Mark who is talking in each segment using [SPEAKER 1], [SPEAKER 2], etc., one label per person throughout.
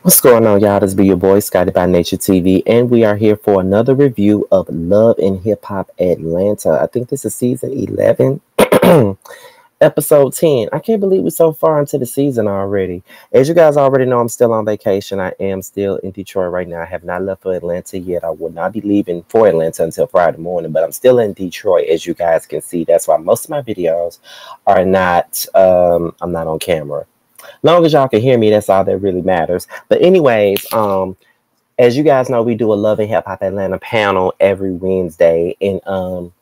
[SPEAKER 1] What's going on, y'all? This be your boy, Scotty by Nature TV, and we are here for another review of Love and Hip Hop Atlanta. I think this is season 11, episode 10. I can't believe we're so far into the season already. As you guys already know, I'm still on vacation. I am still in Detroit right now. I have not left for Atlanta yet. I will not be leaving for Atlanta until Friday morning, but I'm still in Detroit, as you guys can see. That's why most of my videos are not, I'm not on camera. Long as y'all can hear me, that's all that really matters. But anyways, as you guys know, we do a Love and Hip Hop Atlanta panel every Wednesday, and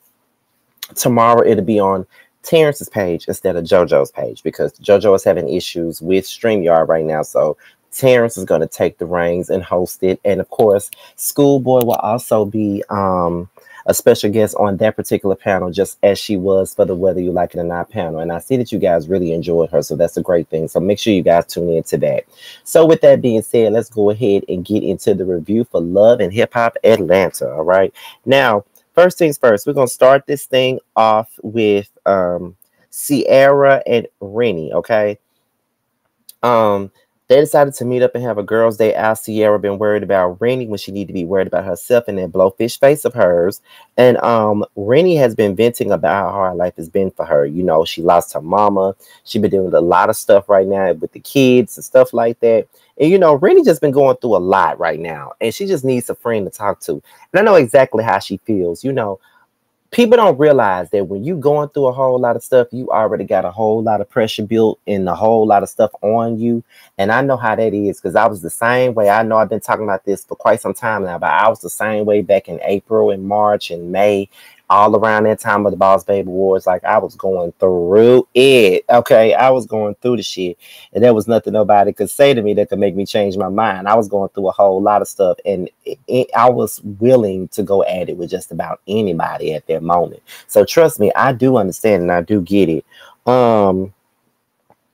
[SPEAKER 1] tomorrow it'll be on Terrence's page instead of JoJo's page because JoJo is having issues with StreamYard right now. So Terrence is going to take the reins and host it, and of course, Schoolboy will also be a special guest on that particular panel, just as she was for the Whether You Like It or Not panel. And I see that you guys really enjoyed her, so that's a great thing. So make sure you guys tune in to that. So with that being said, let's go ahead and get into the review for Love and Hip Hop Atlanta. All right. Now, first things first, we're going to start this thing off with Sierra and Rennie, okay? They decided to meet up and have a girls' day out. Sierra been worried about Rennie when she need to be worried about herself and that blowfish face of hers. And Rennie has been venting about how hard life has been for her. You know, she lost her mama. She been doing a lot of stuff right now with the kids and stuff like that. And you know, Rennie just been going through a lot right now, and she just needs a friend to talk to. And I know exactly how she feels. You know, people don't realize that when you going through a whole lot of stuff, you already got a whole lot of pressure built and a whole lot of stuff on you. And I know how that is because I was the same way. I know I've been talking about this for quite some time now, but I was the same way back in April and March and May, all around that time of the Boss Baby Wars. Like, I was going through it. Okay, I was going through the shit, and there was nothing nobody could say to me that could make me change my mind. I was going through a whole lot of stuff, and I was willing to go at it with just about anybody at that moment. So trust me, I do understand and I do get it.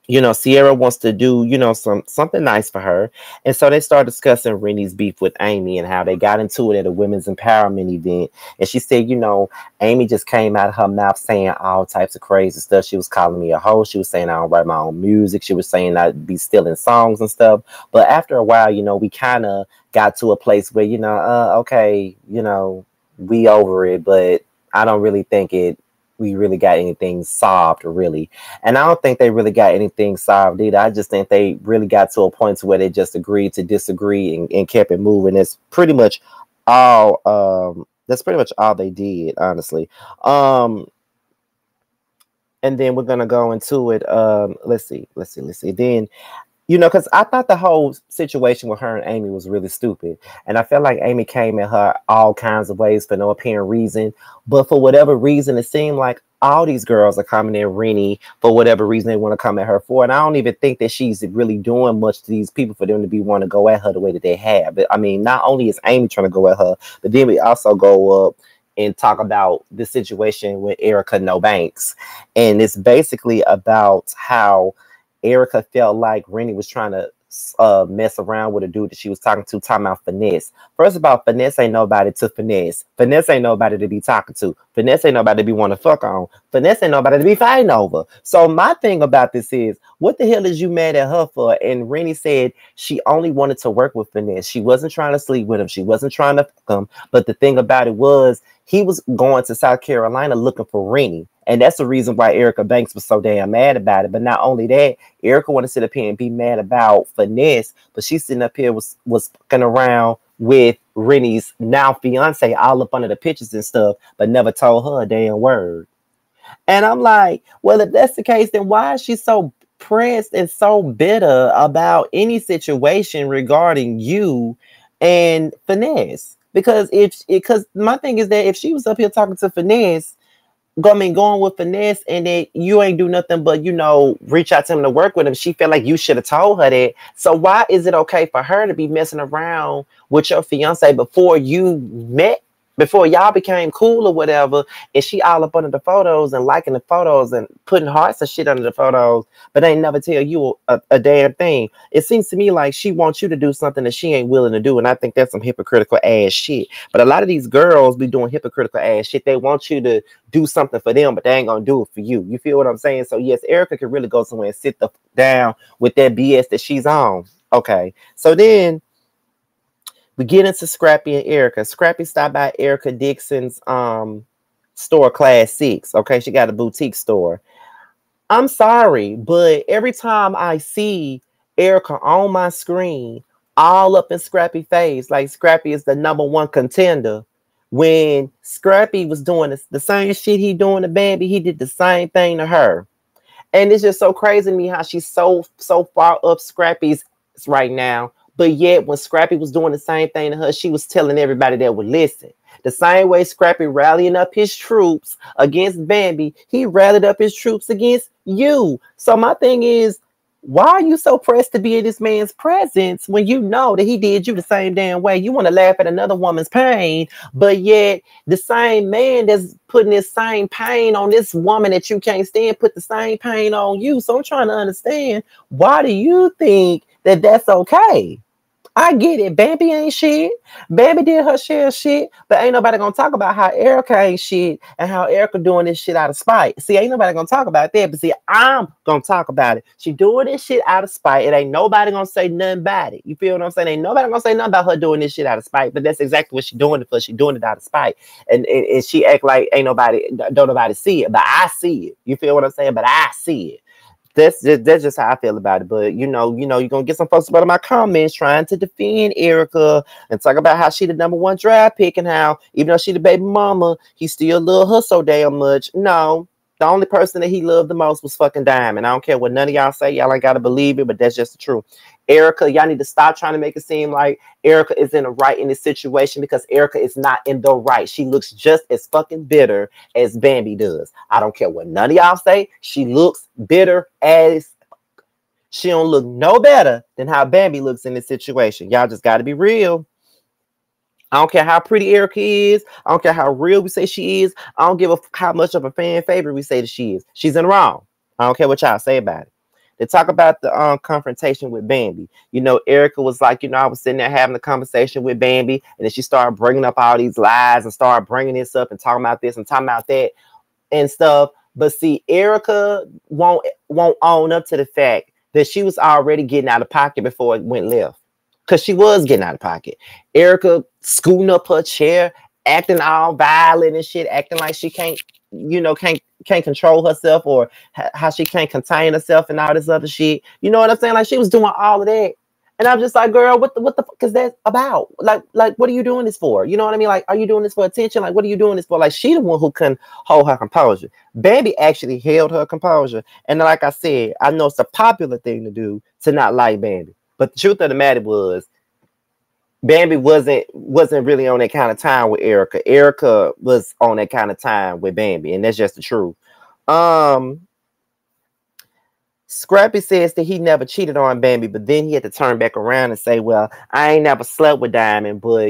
[SPEAKER 1] You know, Sierra wants to do, you know, something nice for her. And so they start discussing Renee'S beef with Amy and how they got into it at a women's empowerment event. And she said, you know, Amy just came out of her mouth saying all types of crazy stuff. She was calling me a hoe. She was saying I don't write my own music. She was saying I'd be stealing songs and stuff. But after a while, you know, we kind of got to a place where, you know, okay, you know, we over it, but I don't really think we really got anything solved, really. And I don't think they really got anything solved either. I just think they really got to a point to where they just agreed to disagree and kept it moving. That's pretty much all they did, honestly. And then we're gonna go into it. Let's see. Then, you know, because I thought the whole situation with her and Amy was really stupid. And I felt like Amy came at her all kinds of ways for no apparent reason. But for whatever reason, it seemed like all these girls are coming at Rennie for whatever reason they want to come at her for. And I don't even think that she's really doing much to these people for them to be want to go at her the way that they have. But I mean, not only is Amy trying to go at her, but then we also go up and talk about the situation with Erica No Banks. And it's basically about how Erica felt like Rennie was trying to mess around with a dude that she was talking about Finesse. First of all, Finesse ain't nobody to finesse. Finesse ain't nobody to be talking to. Finesse ain't nobody to be want to fuck on. Finesse ain't nobody to be fighting over. So my thing about this is, what the hell is you mad at her for? And Rennie said she only wanted to work with Finesse. She wasn't trying to sleep with him. She wasn't trying to fuck him. But the thing about it was, he was going to South Carolina looking for Rennie. And that's the reason why Erica Banks was so damn mad about it. But not only that, Erica wanted to sit up here and be mad about Finesse, but she's sitting up here was fucking around with Rennie's now fiance all up under the pictures and stuff, but never told her a damn word. And I'm like, well, if that's the case, then why is she so pressed and so bitter about any situation regarding you and Finesse? Because because my thing is that if she was up here talking to Finesse, going with Finesse, and that you ain't do nothing but, you know, reach out to him to work with him, she felt like you should have told her that. So why is it okay for her to be messing around with your fiance before you met, before y'all became cool or whatever, and she all up under the photos and liking the photos and putting hearts and shit under the photos, but ain't never tell you a damn thing? It seems to me like she wants you to do something that she ain't willing to do, and I think that's some hypocritical ass shit. But a lot of these girls be doing hypocritical ass shit. They want you to do something for them, but they ain't gonna do it for you. You feel what I'm saying? So yes, Erica can really go somewhere and sit down with that BS that she's on. Okay, so then we get into Scrappy and Erica. Scrappy stopped by Erica Dixon's store, Class 6. Okay, she got a boutique store. I'm sorry, but every time I see Erica on my screen, all up in Scrappy face, like Scrappy is the #1 contender. When Scrappy was doing the same shit he doing to Bambi, he did the same thing to her. And it's just so crazy to me how she's so far up Scrappy's right now. But yet when Scrappy was doing the same thing to her, she was telling everybody that would listen. The same way Scrappy rallying up his troops against Bambi, he rallied up his troops against you. So my thing is, why are you so pressed to be in this man's presence when you know that he did you the same damn way? You want to laugh at another woman's pain, but yet the same man that's putting this same pain on this woman that you can't stand put the same pain on you. So I'm trying to understand, why do you think that that's okay? I get it. Bambi ain't shit. Bambi did her share of shit, but ain't nobody gonna talk about how Erica ain't shit and how Erica doing this shit out of spite. See, ain't nobody gonna talk about that, but see, I'm gonna talk about it. She doing this shit out of spite. It ain't nobody gonna say nothing about it. You feel what I'm saying? Ain't nobody gonna say nothing about her doing this shit out of spite, but that's exactly what she doing it for. She doing it out of spite. And she act like don't nobody see it, but I see it. You feel what I'm saying? But I see it. That's just how I feel about it. But you're gonna get some folks about my comments trying to defend Erica and talk about how she the #1 draft pick and how even though she the baby mama, he still love her so damn much. No, the only person that he loved the most was fucking Diamond. I don't care what none of y'all say. Y'all ain't gotta believe it, but that's just the truth. Erica, y'all need to stop trying to make it seem like Erica is in the right in this situation, because Erica is not in the right. She looks just as fucking bitter as Bambi does. I don't care what none of y'all say. She looks bitter as she don't look no better than how Bambi looks in this situation. Y'all just got to be real. I don't care how pretty Erica is. I don't care how real we say she is. I don't give a how much of a fan favorite we say that she is. She's in the wrong. I don't care what y'all say about it. They talk about the confrontation with Bambi. Erica was like, I was sitting there having a conversation with Bambi, and then she started bringing up all these lies and started bringing this up and talking about this and talking about that and stuff. But see, Erica won't own up to the fact that she was already getting out of pocket before it went left, because she was getting out of pocket. Erica scooting up her chair, acting all violent and shit, acting like she can't control herself, or how she can't contain herself and all this other shit. You know what I'm saying? Like, she was doing all of that. And I'm just like, girl, what the fuck is that about? Like, what are you doing this for? You know what I mean? Like, are you doing this for attention? Like, what are you doing this for? Like, she the one who couldn't hold her composure. Bambi actually held her composure. And like I said, I know it's a popular thing to do to not like Bambi. But the truth of the matter was, Bambi wasn't really on that kind of time with Erica. Erica was on that kind of time with Bambi, and that's just the truth. Scrappy says that he never cheated on Bambi, but then he had to turn back around and say, well, I ain't never slept with Diamond, but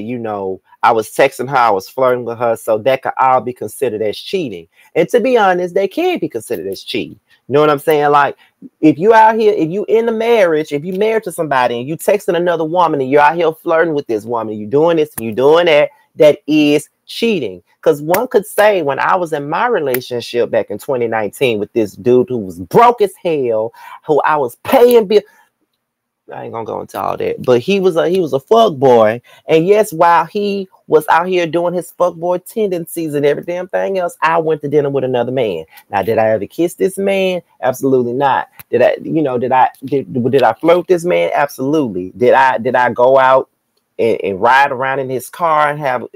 [SPEAKER 1] I was texting her, I was flirting with her, so that could all be considered as cheating. And to be honest, they can be considered as cheating. You know what I'm saying? Like, if you out here, if you in a marriage, if you married to somebody and you texting another woman and you're out here flirting with this woman, you doing this and you doing that, that is cheating. Because one could say, when I was in my relationship back in 2019 with this dude who was broke as hell, who I was paying bills, I ain't gonna go into all that, but he was a fuck boy. And yes, while he was out here doing his fuck boy tendencies and every damn thing else, I went to dinner with another man. Now, did I ever kiss this man? Absolutely not. Did I flirt this man? Absolutely. Did I go out and ride around in his car and have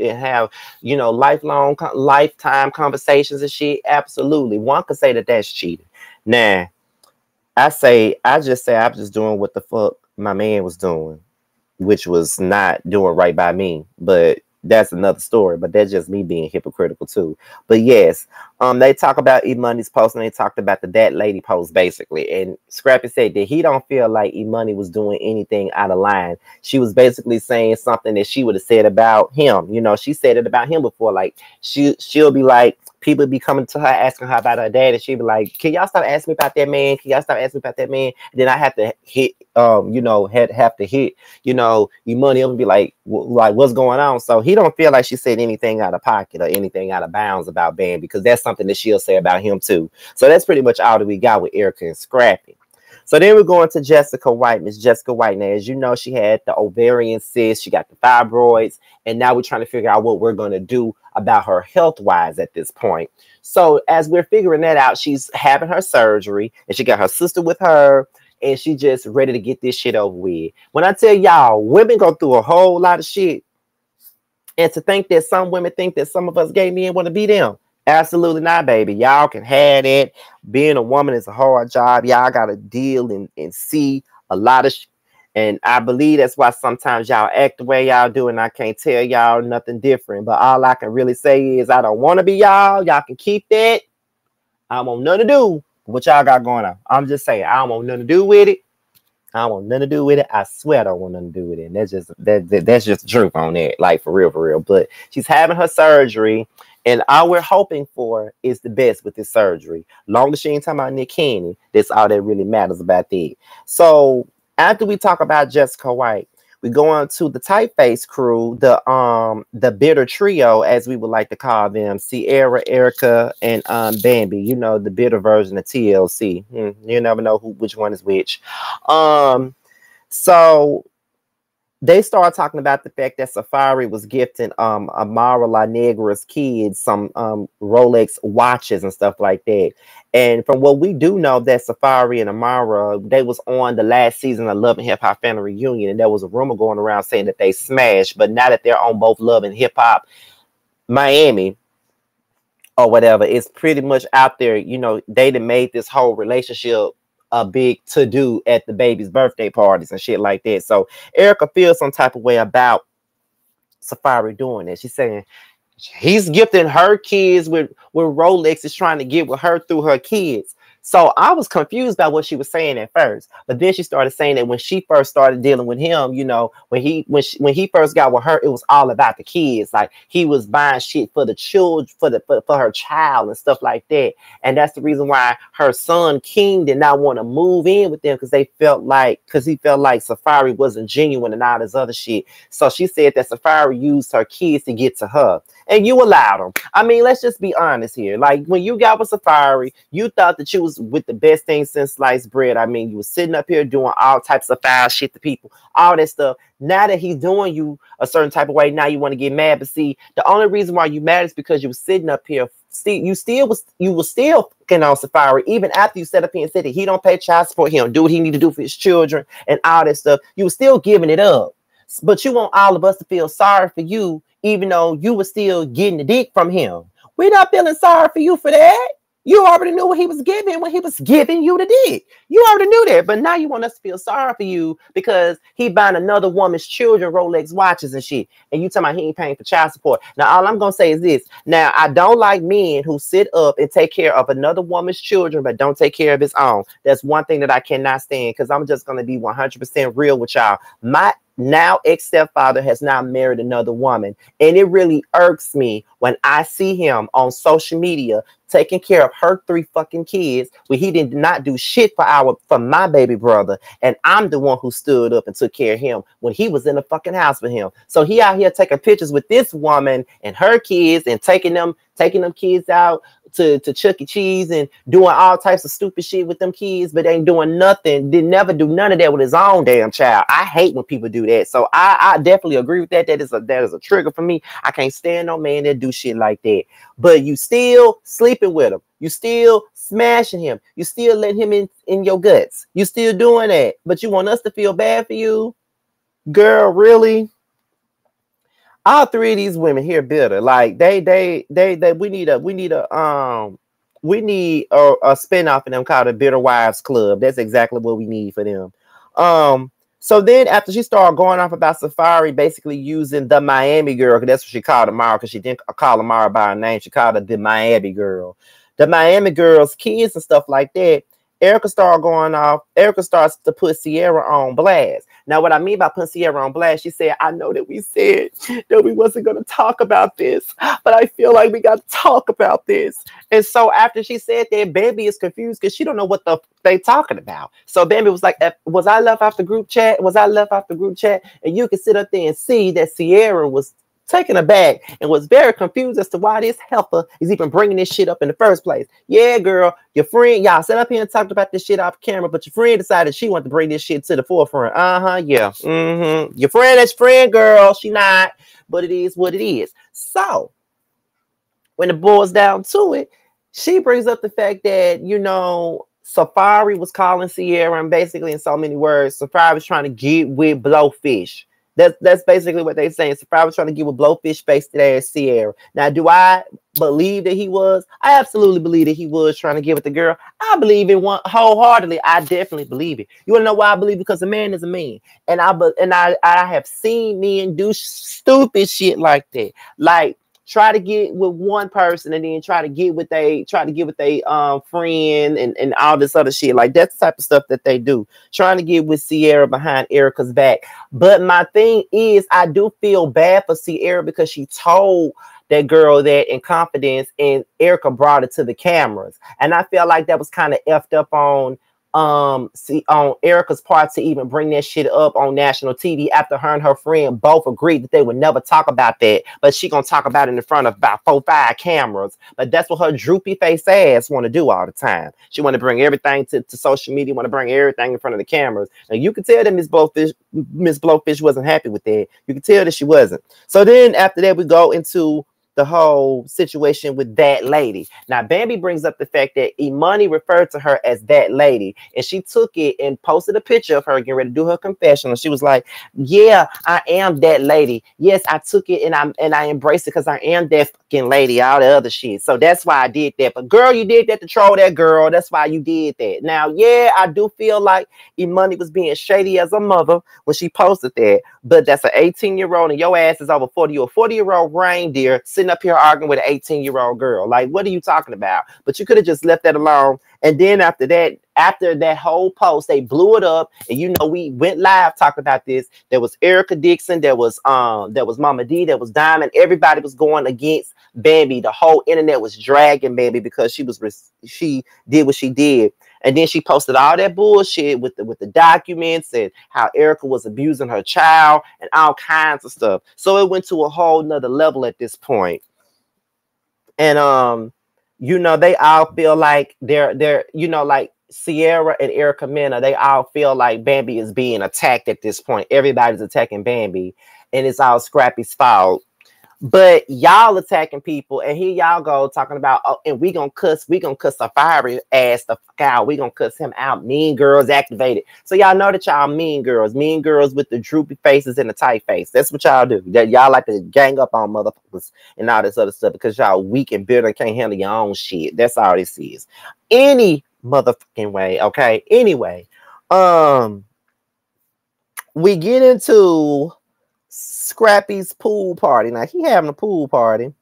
[SPEAKER 1] lifetime conversations and shit? Absolutely. One could say that that's cheating. Now, I just say I'm just doing what the fuck my man was doing, which was not doing right by me. But that's another story. But that's just me being hypocritical too. But yes, they talk about E-Money's post, and they talked about the That Lady post basically. And Scrappy said that he don't feel like E-Money was doing anything out of line. She was basically saying something that she would have said about him. She said it about him before. Like, she'll be like, people be coming to her asking her about her dad, and she'd be like, can y'all stop asking me about that man? Can y'all stop asking me about that man? And then I have to hit, E-Money up and be like, what's going on? So he don't feel like she said anything out of pocket or anything out of bounds about Bambi, because that's something that she'll say about him too. So that's pretty much all that we got with Erica and Scrappy. So then we're going to Jessica White, Miss Jessica White. Now, as you know, she had the ovarian cyst, she got the fibroids, and now we're trying to figure out what we're going to do about her health-wise at this point. So as we're figuring that out, she's having her surgery, and she got her sister with her, and she just ready to get this shit over with. When I tell y'all, women go through a whole lot of shit, and to think that some women think that some of us gay men want to be them. Absolutely not, baby. Y'all can have it. Being a woman is a hard job. Y'all got to deal and see a lot of and I believe that's why sometimes y'all act the way y'all do, and I can't tell y'all nothing different. But all I can really say is I don't want to be y'all. Y'all can keep that. I don't want nothing to do with what y'all got going on. I'm just saying, I don't want nothing to do with it. I don't want nothing to do with it. I swear I don't want nothing to do with it. And that's just the truth on that. Like, for real, for real. But she's having her surgery, and all we're hoping for is the best with this surgery. Long as she ain't talking about Nick Cannon, that's all that really matters about that. So after we talk about Jessica White, we go on to the Typeface crew, the bitter trio, as we would like to call them, Sierra, Erica, and Bambi. You know, the bitter version of TLC. You never know which one is which. So they started talking about the fact that Safari was gifting Amara La Negra's kids some Rolex watches and stuff like that. And from what we do know, that Safari and Amara, they was on the last season of Love and Hip Hop Family Reunion, and there was a rumor going around saying that they smashed. But now that they're on both Love and Hip Hop Miami or whatever, it's pretty much out there. You know, they done made this whole relationship a big to-do at the baby's birthday parties and shit like that. So Erica feels some type of way about Safari doing it. She's saying he's gifting her kids with Rolex, is trying to get with her through her kids. So I was confused by what she was saying at first, but then she started saying that when she first started dealing with him, you know, when he first got with her, it was all about the kids. Like, he was buying shit for the children, for her child and stuff like that. And that's the reason why her son King did not want to move in with them, because he felt like Safari wasn't genuine and all this other shit. So she said that Safari used her kids to get to her. And you allowed them. I mean, let's just be honest here. Like, when you got with Safari, you thought that you was with the best thing since sliced bread. I mean, you was sitting up here doing all types of foul shit to people, all that stuff. Now that he's doing you a certain type of way, now you want to get mad. But see, the only reason why you mad is because you was sitting up here. See, you was still fucking on Safari even after you sat up here and said that he don't pay child support, he don't do what he need to do for his children and all that stuff. You was still giving it up. But you want all of us to feel sorry for you, even though you were still getting the dick from him. We're not feeling sorry for you for that. You already knew what he was giving when he was giving you the dick. You already knew that. But now you want us to feel sorry for you because he buying another woman's children Rolex watches and shit. And you talking about he ain't paying for child support. Now, all I'm going to say is this. Now, I don't like men who sit up and take care of another woman's children but don't take care of his own. That's one thing that I cannot stand, because I'm just going to be 100% real with y'all. My now ex-stepfather has now married another woman, and it really irks me when I see him on social media taking care of her 3 fucking kids when he did not do shit for my baby brother, and I'm the one who stood up and took care of him when he was in the fucking house with him. So he out here taking pictures with this woman and her kids and taking them kids out to Chuck E. Cheese and doing all types of stupid shit with them kids, but ain't doing nothing. Did never do none of that with his own damn child. I hate when people do that. So I definitely agree with that. That is a trigger for me. I can't stand no man that do shit like that. But you still sleeping with him. You still smashing him. You still letting him in your guts. You still doing that. But you want us to feel bad for you? Girl, really? All 3 of these women here bitter. Like we need a spinoff of them called the Bitter Wives Club. That's exactly what we need for them. So then after she started going off about Safari basically using the Miami girl, because that's what she called Amara, because she didn't call Amara by her name. She called her the Miami girl. The Miami girl's kids and stuff like that. Erica started going off. Erica starts to put Sierra on blast. Now, what I mean by putting Sierra on blast, she said, I know that we said that we wasn't going to talk about this, but I feel like we got to talk about this. And so after she said that, Bambi is confused because she don't know what they talking about. So Bambi was like, was I left off the group chat? Was I left off the group chat? And you can sit up there and see that Sierra was taken aback and was very confused as to why this heifer is even bringing this shit up in the first place. Yeah, girl, your friend, y'all sat up here and talked about this shit off camera, but your friend decided she wanted to bring this shit to the forefront. Yeah. Your friend is friend, girl. She not, but it is what it is. So, when it boils down to it, she brings up the fact that, you know, Safari was calling Sierra, and basically, in so many words, Safari was trying to get with Blowfish. That's basically what they're saying. Safari was trying to get with Blowfish faced ass Sierra. Now, do I believe that he was? I absolutely believe that he was trying to get with the girl. I believe it wholeheartedly. I definitely believe it. You want to know why I believe it? Because a man is a man, and I have seen men do stupid shit like that, like try to get with one person and then try to get with a friend and all this other shit. Like, that's the type of stuff that they do. Trying to get with Sierra behind Erica's back. But my thing is, I do feel bad for Sierra because she told that girl that in confidence, and Erica brought it to the cameras. And I feel like that was kind of effed up on Erica's part to even bring that shit up on national TV after her and her friend both agreed that they would never talk about that, but she gonna talk about it in front of about 4-5 cameras. But that's what her droopy face ass want to do all the time. She want to bring everything to social media, want to bring everything in front of the cameras. And you can tell that Miss Blowfish wasn't happy with that. You can tell that she wasn't. So then after that, we go into the whole situation with that lady. Now, Bambi brings up the fact that Imani referred to her as that lady, and she took it and posted a picture of her getting ready to do her confession. And she was like, "Yeah, I am that lady. Yes, I took it and I embraced it because I am that fucking lady." All the other shit. So that's why I did that. But girl, you did that to troll that girl. That's why you did that. Now, yeah, I do feel like Imani was being shady as a mother when she posted that. But that's an 18-year-old, and your ass is over 40. You're a 40-year-old reindeer sitting up here arguing with an 18-year-old girl. Like, what are you talking about? But you could have just left that alone. And then after that whole post, they blew it up. And you know, we went live talking about this. There was Erica Dixon, there was Mama D, there was Diamond. Everybody was going against Bambi. The whole internet was dragging Bambi because she did what she did. And then she posted all that bullshit with the documents and how Erica was abusing her child and all kinds of stuff. So it went to a whole nother level at this point. And you know, they all feel like they're you know, like Sierra and Erica Mena, they all feel like Bambi is being attacked at this point. Everybody's attacking Bambi, and it's all Scrappy's fault. But y'all attacking people, and here y'all go talking about, oh, and we gonna cuss Safari ass the fuck out. We gonna cuss him out. Mean Girls activated. So y'all know that y'all mean girls with the droopy faces and the tight face. That's what y'all do. That y'all like to gang up on motherfuckers and all this other stuff because y'all weak and bitter and can't handle your own shit. That's all this is. Any motherfucking way, okay? Anyway, we get into Scrappy's pool party. Now, he having a pool party.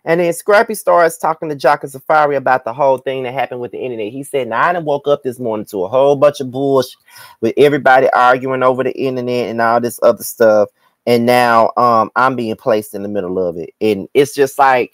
[SPEAKER 1] And then Scrappy starts talking to Jock and Safari about the whole thing that happened with the internet. He said, "Now, I done woke up this morning to a whole bunch of bullshit with everybody arguing over the internet and all this other stuff. And now I'm being placed in the middle of it. And it's just like,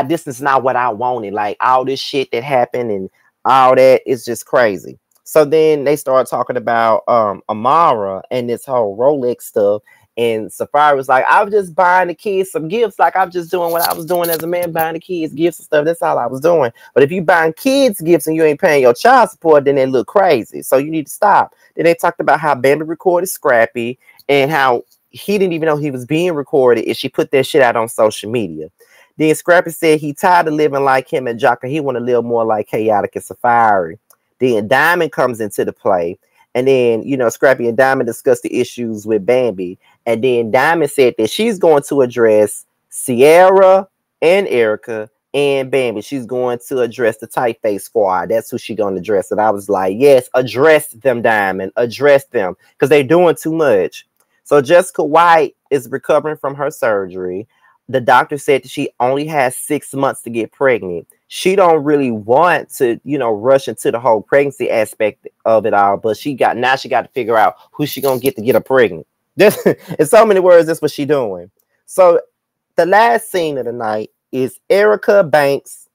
[SPEAKER 1] this is not what I wanted. Like, all this shit that happened and all that is just crazy." So then they start talking about Amara and this whole Rolex stuff. And Safari was like, "I was just buying the kids some gifts. Like, I was just doing what I was doing as a man, buying the kids gifts and stuff. That's all I was doing. But if you buying kids gifts and you ain't paying your child support, then they look crazy. So you need to stop." Then they talked about how Bambi recorded Scrappy and how he didn't even know he was being recorded and she put that shit out on social media. Then Scrappy said he tired of living like him and Jock, and he want to live more like Chaotic and Safari. Then Diamond comes into the play. And then, you know, Scrappy and Diamond discuss the issues with Bambi. And then Diamond said that she's going to address Sierra and Erica and Bambi. She's going to address the Tight Face Squad. That's who she's going to address. And I was like, yes, address them, Diamond. Address them. Because they're doing too much. So Jessica White is recovering from her surgery. The doctor said that she only has 6 months to get pregnant. She don't really want to, you know, rush into the whole pregnancy aspect of it all, but she got to figure out who she gonna get her pregnant. In so many words, that's what she doing. So the last scene of the night is Erica Banks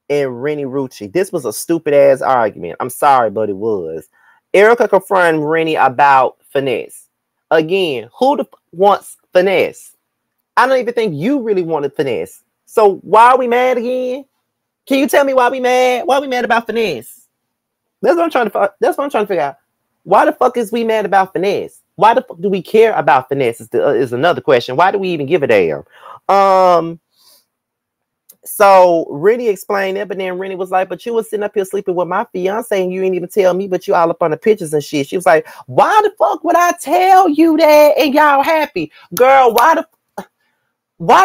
[SPEAKER 1] and Rennie Rucci. This was a stupid ass argument. I'm sorry, but it was. Erica confronted Rennie about finesse. Again, who wants finesse? I don't even think you really wanted finesse. So why are we mad again? Can you tell me why we mad? Why are we mad about finesse? That's what I'm trying to. That's what I'm trying to figure out. Why the fuck is we mad about finesse? Why the fuck do we care about finesse? Is another question. Why do we even give a damn? So Rennie explained it, but then Rennie was like, "But you was sitting up here sleeping with my fiance, and you didn't even tell me, but you all up on the pictures and shit." She was like, "Why the fuck would I tell you that and y'all happy, girl? Why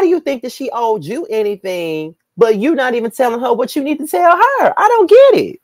[SPEAKER 1] do you think that she owed you anything, but you not even telling her what you need to tell her? I don't get it.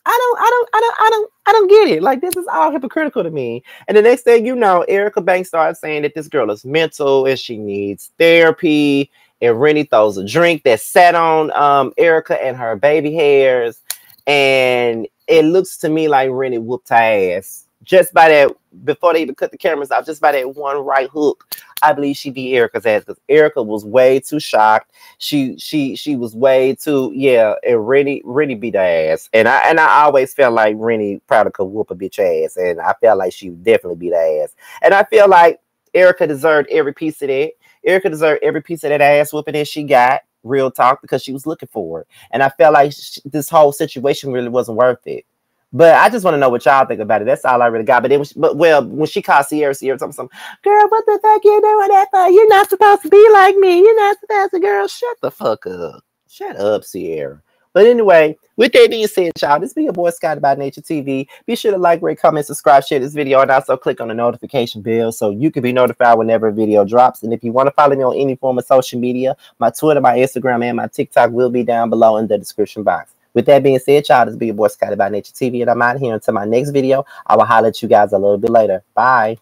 [SPEAKER 1] I don't get it. Like, this is all hypocritical to me." And the next thing you know, Erica Banks started saying that this girl is mental and she needs therapy. And Rennie throws a drink that sat on Erica and her baby hairs. And it looks to me like Rennie whooped her ass. Just by that, before they even cut the cameras off, just by that one right hook, I believe she beat Erica's ass because Erica was way too shocked. She was way too, yeah, and Rennie beat her ass. And I always felt like Rennie probably could whoop a bitch ass. And I felt like she definitely beat her ass. And I feel like Erica deserved every piece of that. Erica deserved every piece of that ass whooping that she got, real talk, because she was looking for it. And I felt like this whole situation really wasn't worth it. But I just want to know what y'all think about it. That's all I really got. But then, when she called Sierra told me something, "Girl, what the fuck you doing that for? You're not supposed to be like me. You're not supposed to." Girl, shut the fuck up. Shut up, Sierra. But anyway, with that being said, y'all, this be your boy Scott about Nature TV. Be sure to like, rate, comment, subscribe, share this video, and also click on the notification bell so you can be notified whenever a video drops. And if you want to follow me on any form of social media, my Twitter, my Instagram, and my TikTok will be down below in the description box. With that being said, y'all, this be your boy Scott about Nature TV, and I'm out here until my next video. I will holler at you guys a little bit later. Bye.